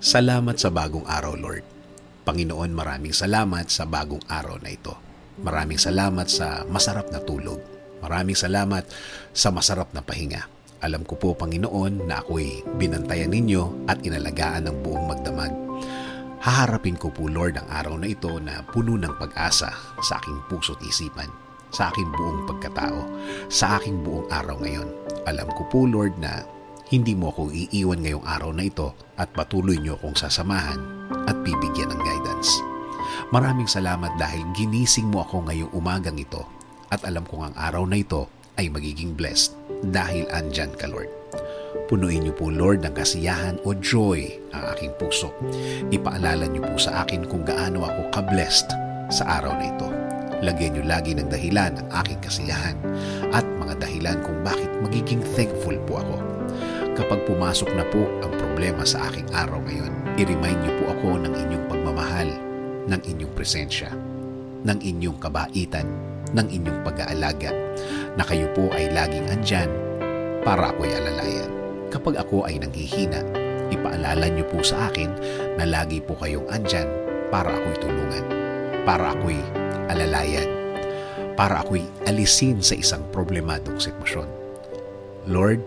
Salamat sa bagong araw, Lord. Panginoon, maraming salamat sa bagong araw na ito. Maraming salamat sa masarap na tulog. Maraming salamat sa masarap na pahinga. Alam ko po, Panginoon, na ako'y binantayan ninyo at inalagaan ng buong magdamag. Haharapin ko po, Lord, ang araw na ito na puno ng pag-asa sa aking puso't isipan, sa aking buong pagkatao, sa aking buong araw ngayon. Alam ko po, Lord, na hindi mo ako iiwan ngayong araw na ito at patuloy niyo akong sasamahan at bibigyan ng guidance. Maraming salamat dahil ginising mo ako ngayong umagang ito at alam kong ang araw na ito ay magiging blessed dahil andyan ka, Lord. Punuin niyo po, Lord, ng kasiyahan o joy ang aking puso. Ipaalala niyo po sa akin kung gaano ako ka-blessed sa araw na ito. Lagyan niyo lagi ng dahilan ang aking kasiyahan at mga dahilan kung bakit magiging thankful po ako. Kapag pumasok na po ang problema sa aking araw ngayon, i-remind niyo po ako ng inyong pagmamahal, ng inyong presensya, ng inyong kabaitan, ng inyong pag-aalaga, na kayo po ay laging andyan para ako'y alalayan. Kapag ako ay nanghihina, ipaalala niyo po sa akin na lagi po kayong andyan para ako'y tulungan, para ako'y alalayan, para ako'y alisin sa isang problemadong sitwasyon. Lord,